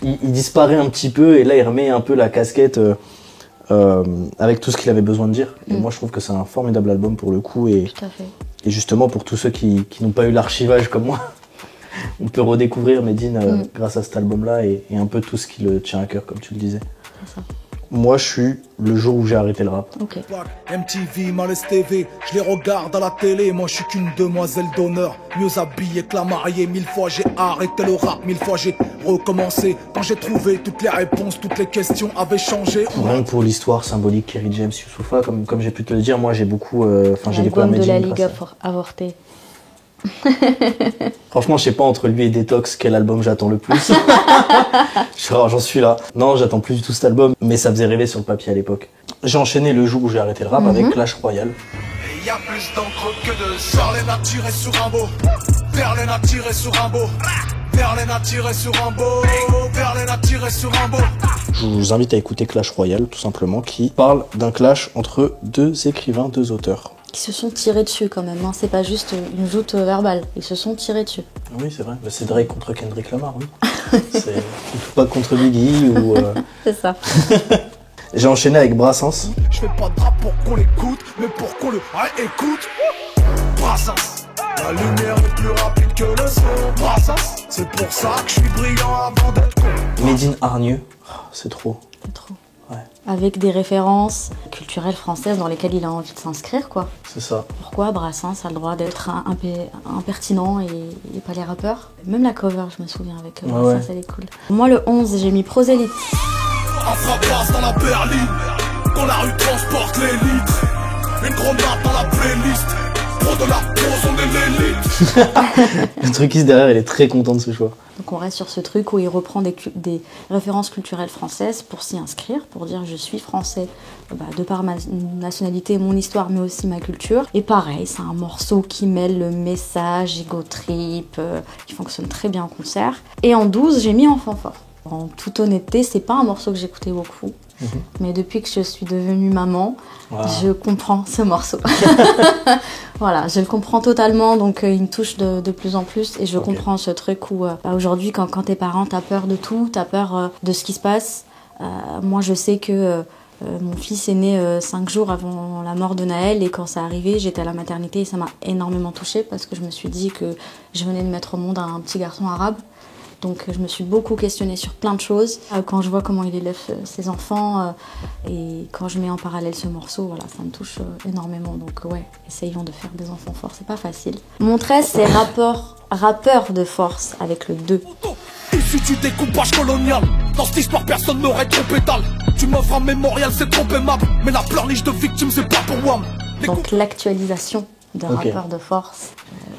il disparaît un petit peu et là il remet un peu la casquette avec tout ce qu'il avait besoin de dire. Et moi je trouve que c'est un formidable album pour le coup et tout à fait. Et justement, pour tous ceux qui n'ont pas eu l'archivage comme moi, on peut redécouvrir Made in grâce à cet album-là et un peu tout ce qui le tient à cœur, comme tu le disais. C'est ça. Moi, je suis le jour où j'ai arrêté le rap. Okay. MTV, Malaise TV, je les regarde à la télé. Moi, je suis qu'une demoiselle d'honneur, mieux habillée que la mariée. 1000 fois j'ai arrêté le rap, 1000 fois j'ai recommencé. Quand j'ai trouvé toutes les réponses, toutes les questions avaient changé. Rien que pour l'histoire symbolique, Kerry James, Youssoupha, comme j'ai pu te le dire, moi j'ai beaucoup, j'ai découvert Made in. L'album de la Ligue avorté. Franchement, je sais pas entre lui et Detox quel album j'attends le plus. J'en suis là. Non, j'attends plus du tout cet album, mais ça faisait rêver sur le papier à l'époque. J'ai enchaîné le jour où j'ai arrêté le rap avec Clash Royale. Y a plus d'encre que de sang, les nature sur un mot. Verlaine a tiré sur un beau. Verlaine a tiré sur un beau. Verlaine a tiré sur un beau. Je vous invite à écouter Clash Royale, tout simplement, qui parle d'un clash entre deux écrivains, deux auteurs. Qui se sont tirés dessus quand même, hein. C'est pas juste une joute verbale, ils se sont tirés dessus. Oui, c'est vrai. Bah, c'est Drake contre Kendrick Lamar, oui. C'est pas contre Biggie ou... C'est ça. J'ai enchaîné avec Brassens. Je fais pas de rap pour qu'on l'écoute, mais pour qu'on le écoute. Brassens. La lumière est plus rapide que le son. Brassens. C'est pour ça que je suis brillant avant d'être con. Médine Hargneux. Oh, c'est trop. C'est trop. Ouais. Avec des références culturelles françaises dans lesquelles il a envie de s'inscrire, quoi. C'est ça. Pourquoi Brassens a le droit d'être impertinent et pas les rappeurs? Même la cover, je me souviens, avec Brassens, elle est cool. Moi, le 11, j'ai mis Prosélyte. Un frappage dans la berline. Quand la rue transporte les litres. Une grenade dans la playlist. Trop de la pause, on est l'élite. Le truciste derrière, il est très content de ce choix. Donc on reste sur ce truc où il reprend des références culturelles françaises pour s'y inscrire, pour dire je suis français de par ma nationalité, mon histoire, mais aussi ma culture. Et pareil, c'est un morceau qui mêle le message, ego trip, qui fonctionne très bien en concert. Et en 12, j'ai mis Enfant fort. En toute honnêteté, c'est pas un morceau que j'écoutais beaucoup. Mais depuis que je suis devenue maman, je comprends ce morceau. Voilà, je le comprends totalement, donc il me touche de plus en plus. Et je comprends ce truc où aujourd'hui, quand t'es parent, t'as peur de tout, t'as peur de ce qui se passe. Moi, je sais que mon fils est né 5 jours avant la mort de Naël, et quand ça arrivait, j'étais à la maternité et ça m'a énormément touchée parce que je me suis dit que je venais de mettre au monde un petit garçon arabe. Donc je me suis beaucoup questionnée sur plein de choses. Quand je vois comment il élève ses enfants et quand je mets en parallèle ce morceau, voilà, ça me touche énormément. Donc ouais, essayons de faire des enfants forts, c'est pas facile. Mon 13, c'est rappeur de force avec le 2. Issu du découpage colonial. Dans cette histoire, personne n'aurait trop pétale. Tu m'offres un mémorial, c'est trop aimable. Mais la pleurniche de victime, c'est pas pour moi. Donc l'actualisation de rappeur de force.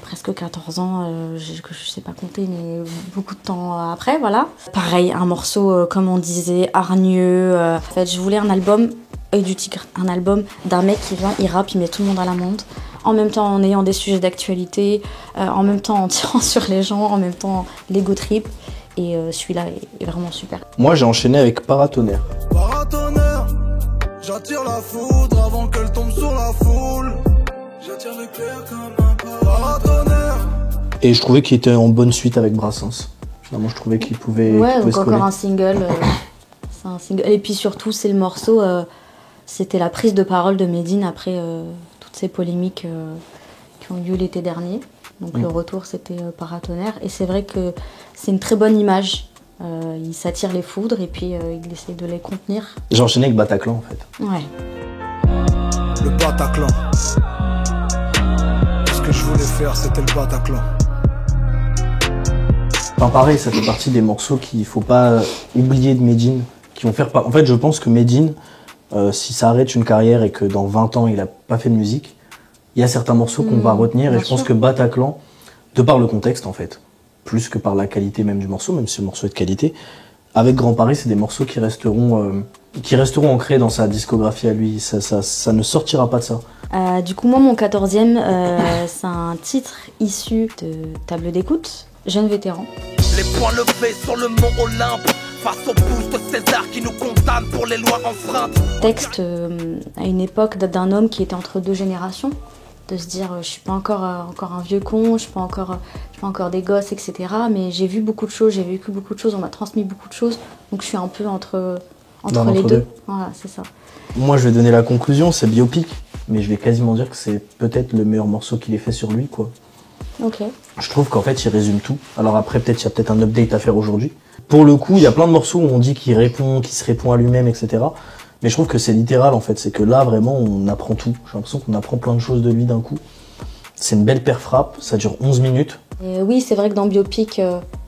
Presque 14 ans, je sais pas compter, mais beaucoup de temps après, voilà. Pareil, un morceau, comme on disait, hargneux. En fait, je voulais un album, Œil du Tigre, un album d'un mec qui vient, il rappe, il met tout le monde à l'amende. En même temps, en ayant des sujets d'actualité, en même temps en tirant sur les gens, en même temps l'ego trip. Et celui-là est vraiment super. Moi, j'ai enchaîné avec Paratonnerre. Paratonnerre, j'attire la foudre avant qu'elle tombe sur la foule. J'attire l'éclair comme un paratonnerre. Et je trouvais qu'il était en bonne suite avec Brassens. Finalement, je trouvais qu'il pouvait. Ouais, donc se coller. encore un single. C'est un single. Et puis surtout, c'est le morceau. C'était la prise de parole de Médine après toutes ces polémiques qui ont eu lieu l'été dernier. Donc le retour, c'était Paratonnerre. Et c'est vrai que c'est une très bonne image. Il s'attire les foudres et puis il essaie de les contenir. J'ai enchaîné avec Bataclan en fait. Ouais. Le Bataclan. Ce que je voulais faire, c'était le Bataclan. Enfin pareil, ça fait partie des morceaux qu'il faut pas oublier de Médine, qui vont faire En fait, je pense que Médine, si ça arrête une carrière et que dans 20 ans il a pas fait de musique, il y a certains morceaux qu'on va retenir, et je pense que Bataclan, de par le contexte en fait, plus que par la qualité même du morceau, même si le morceau est de qualité, avec Grand Paris, c'est des morceaux qui resteront ancrés dans sa discographie à lui. Ça ne sortira pas de ça. Du coup, moi, mon 14e, c'est un titre issu de Table d'écoute, Jeune vétéran. Les poings levés sur le mont Olympe, face au pouce de César qui nous condamne pour les lois enfreintes. Texte à une époque d'un homme qui était entre deux générations, de se dire je suis pas encore un vieux con, je suis pas encore des gosses, etc. Mais j'ai vu beaucoup de choses, j'ai vécu beaucoup de choses, on m'a transmis beaucoup de choses, donc je suis un peu entre les deux. Voilà, c'est ça. Moi, je vais donner la conclusion, c'est Biopic, mais je vais quasiment dire que c'est peut-être le meilleur morceau qu'il ait fait sur lui, quoi. Ok. Je trouve qu'en fait, il résume tout. Alors après, il y a peut-être un update à faire aujourd'hui. Pour le coup, il y a plein de morceaux où on dit qu'il se répond à lui-même, etc. Mais je trouve que c'est littéral, en fait. C'est que là, vraiment, on apprend tout. J'ai l'impression qu'on apprend plein de choses de lui d'un coup. C'est une belle paire frappe, ça dure 11 minutes. Et oui, c'est vrai que dans Biopic,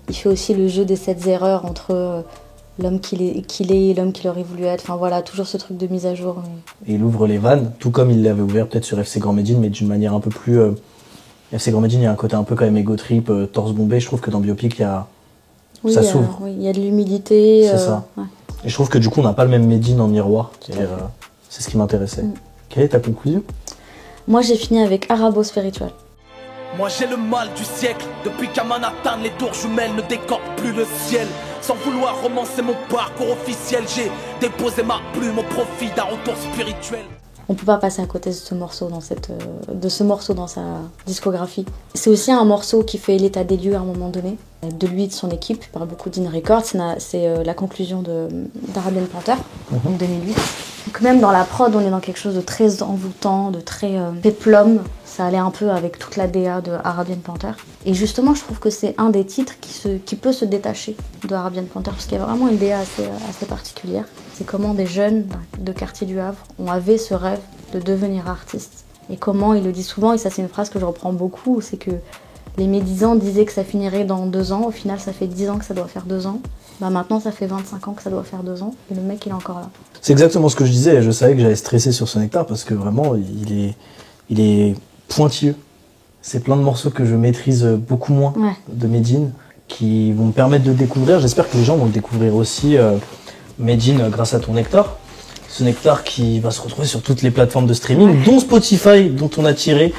il fait aussi le jeu des 7 erreurs entre l'homme qu'il est et l'homme qu'il aurait voulu être. Enfin voilà, toujours ce truc de mise à jour. Et il ouvre les vannes, tout comme il l'avait ouvert peut-être sur FC Grand Médine, mais d'une manière un peu plus... FC Grand Médine, il y a un côté un peu quand même ego trip, torse bombé. Je trouve que dans Biopic, ça s'ouvre. Oui, il y a de l'humilité. C'est ça. Ouais. Et je trouve que du coup, on n'a pas le même Médine en miroir. C'est ce qui m'intéressait. Quelle est ta conclusion ? Moi, j'ai fini avec Arabo Spiritual. Moi j'ai le mal du siècle. Depuis qu'à Manhattan les tours jumelles ne décorent plus le ciel. Sans vouloir romancer mon parcours officiel, j'ai déposé ma plume au profit d'un retour spirituel. On peut pas passer à côté de ce morceau dans sa discographie. C'est aussi un morceau qui fait l'état des lieux à un moment donné, de lui et de son équipe, par beaucoup d'In Records. C'est la conclusion d'Arabian Panther en 2008. Donc même dans la prod, on est dans quelque chose de très envoûtant, de très péplum. Ça allait un peu avec toute la DA de Arabian Panther. Et justement, je trouve que c'est un des titres qui peut se détacher de Arabian Panther, parce qu'il y a vraiment une DA assez particulière. C'est comment des jeunes de quartier du Havre avaient ce rêve de devenir artistes. Et comment, il le dit souvent, et ça c'est une phrase que je reprends beaucoup, c'est que les médisants disaient que ça finirait dans 2 ans, au final ça fait 10 ans que ça doit faire 2 ans. Bah maintenant ça fait 25 ans que ça doit faire 2 ans, et le mec il est encore là. C'est exactement ce que je disais, et je savais que j'allais stresser sur ce nectar, parce que vraiment, il est pointilleux. C'est plein de morceaux que je maîtrise beaucoup moins de Medine, qui vont me permettre de découvrir. J'espère que les gens vont le découvrir aussi, Medine, grâce à ton nectar. Ce nectar qui va se retrouver sur toutes les plateformes de streaming, dont Spotify, dont on a tiré.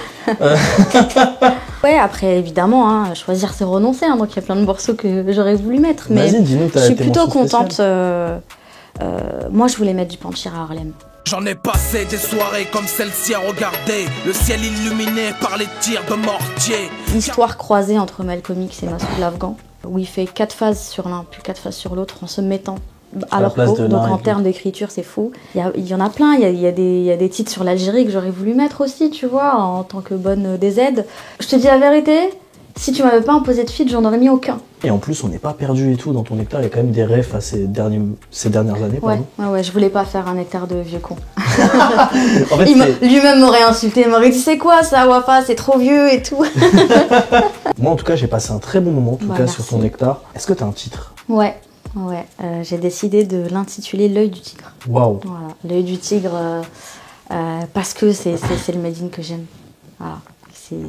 Ouais, après évidemment, choisir c'est renoncer, donc il y a plein de morceaux que j'aurais voulu mettre. Mais dis-nous, je suis plutôt contente. Moi je voulais mettre du Panchir à Harlem. J'en ai passé des soirées comme celle-ci à regarder le ciel illuminé par les tirs de mortier. L'histoire croisée entre Malcolm X et Massoud l'Afghan, où il fait 4 phases sur l'un, puis 4 phases sur l'autre en se mettant à leur peau. Donc en termes d'écriture, c'est fou. Il y en a plein, il y a des titres sur l'Algérie que j'aurais voulu mettre aussi, tu vois, en tant que bonne DZ. Je te dis la vérité, si tu m'avais pas imposé de feat, j'en aurais mis aucun. Et en plus, on n'est pas perdu et tout. Dans ton nectar, il y a quand même des refs à ces dernières années. Ouais, je voulais pas faire un nectar de vieux con. En fait, lui-même m'aurait insulté, il m'aurait dit c'est quoi ça, Wafa, c'est trop vieux et tout. Moi, en tout cas, j'ai passé un très bon moment sur ton nectar. Est-ce que tu as un titre? Ouais. J'ai décidé de l'intituler L'œil du tigre. Waouh. Voilà, L'œil du tigre, parce que c'est le Medine que j'aime. Voilà.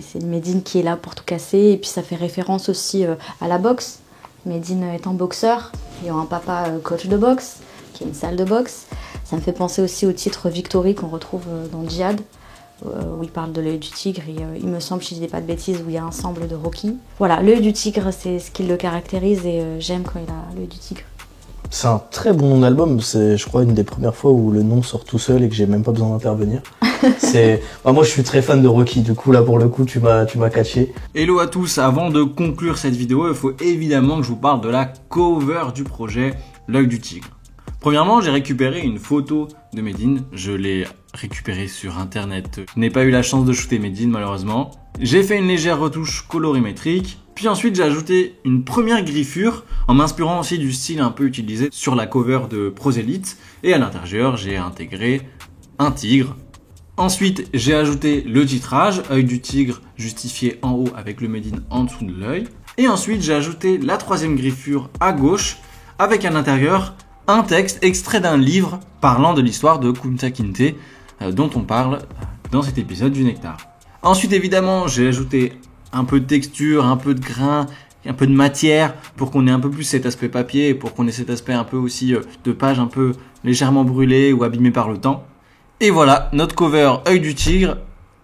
C'est le Medine qui est là pour tout casser, et puis ça fait référence aussi à la boxe. Medine étant boxeur, ayant un papa coach de boxe, qui a une salle de boxe. Ça me fait penser aussi au titre Victory qu'on retrouve dans Djihad, où il parle de l'œil du tigre, et il me semble, si je dis pas de bêtises, où il y a un sample de Rocky. Voilà, l'œil du tigre, c'est ce qui le caractérise, et j'aime quand il a l'œil du tigre. C'est un très bon nom d'album, c'est je crois une des premières fois où le nom sort tout seul et que j'ai même pas besoin d'intervenir. Moi je suis très fan de Rocky, du coup là pour le coup tu m'as catché. Hello à tous, avant de conclure cette vidéo, il faut évidemment que je vous parle de la cover du projet L'œil du tigre. Premièrement, j'ai récupéré une photo de Medine, je l'ai récupérée sur internet. Je n'ai pas eu la chance de shooter Medine malheureusement. J'ai fait une légère retouche colorimétrique. Puis ensuite, j'ai ajouté une première griffure en m'inspirant aussi du style un peu utilisé sur la cover de Prosélite. Et à l'intérieur, j'ai intégré un tigre. Ensuite, j'ai ajouté le titrage, œil du tigre justifié en haut avec le Medine en dessous de l'œil. Et ensuite, j'ai ajouté la troisième griffure à gauche avec à l'intérieur un texte extrait d'un livre parlant de l'histoire de Kunta Kinte dont on parle dans cet épisode du Nectar. Ensuite, évidemment, j'ai ajouté un peu de texture, un peu de grain, un peu de matière pour qu'on ait un peu plus cet aspect papier et pour qu'on ait cet aspect un peu aussi de page un peu légèrement brûlée ou abîmée par le temps. Et voilà, notre cover œil du tigre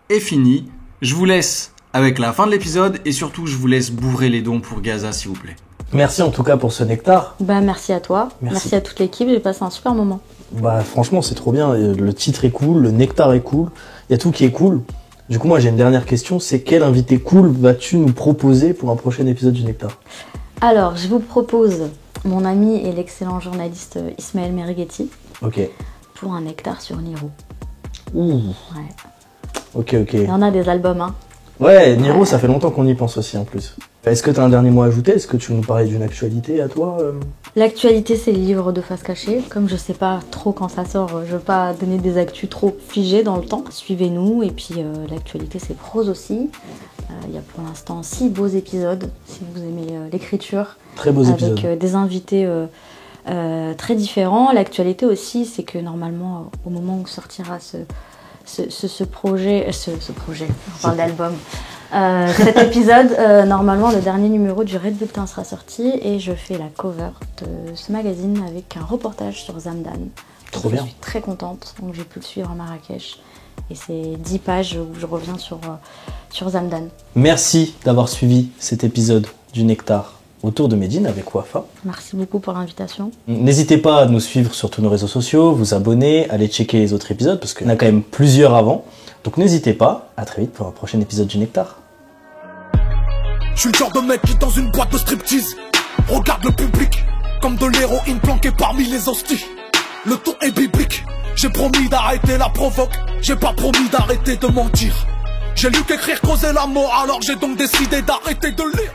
est fini. Je vous laisse avec la fin de l'épisode et surtout je vous laisse bourrer les dons pour Gaza s'il vous plaît. Merci en tout cas pour ce nectar. Merci à toi, merci à toute l'équipe, j'ai passé un super moment. Franchement c'est trop bien, le titre est cool, le nectar est cool, il y a tout qui est cool. Du coup, moi, j'ai une dernière question, c'est quel invité cool vas-tu nous proposer pour un prochain épisode du Nectar? Alors, je vous propose mon ami et l'excellent journaliste Ismaël Merighetti. Ok. Pour un Nectar sur Niro. Ouh. Ouais. Ok. Il y en a des albums, hein. Ouais, Niro, ça fait longtemps qu'on y pense aussi, en plus. Est-ce que tu as un dernier mot à ajouter? Est-ce que tu veux nous parler d'une actualité à toi? L'actualité, c'est le livre de Face Cachée. Comme je sais pas trop quand ça sort, je veux pas donner des actus trop figées dans le temps. Suivez-nous. Et puis, l'actualité, c'est prose aussi. Il y a pour l'instant 6 beaux épisodes, si vous aimez l'écriture. Très beaux épisodes. Avec des invités très différents. L'actualité aussi, c'est que normalement, au moment où sortira ce projet, on parle d'album, cet épisode, normalement le dernier numéro du Red Bulletin sera sorti et je fais la cover de ce magazine avec un reportage sur Zamdan. Trop bien. Je suis très contente, donc j'ai pu le suivre à Marrakech et c'est 10 pages où je reviens sur Zamdan. Merci d'avoir suivi cet épisode du Nectar autour de Medine avec Wafa. Merci beaucoup pour l'invitation. N'hésitez pas à nous suivre sur tous nos réseaux sociaux, vous abonner, aller checker les autres épisodes parce qu'il y en a quand même plusieurs avant. Donc n'hésitez pas, à très vite pour un prochain épisode du Nectar. Je suis le genre de mec qui dans une boîte de striptease regarde le public comme de l'héroïne planquée parmi les hosties. Le ton est biblique, j'ai promis d'arrêter la provoque, j'ai pas promis d'arrêter de mentir. J'ai lu qu'écrire causait la mort, alors j'ai donc décidé d'arrêter de lire.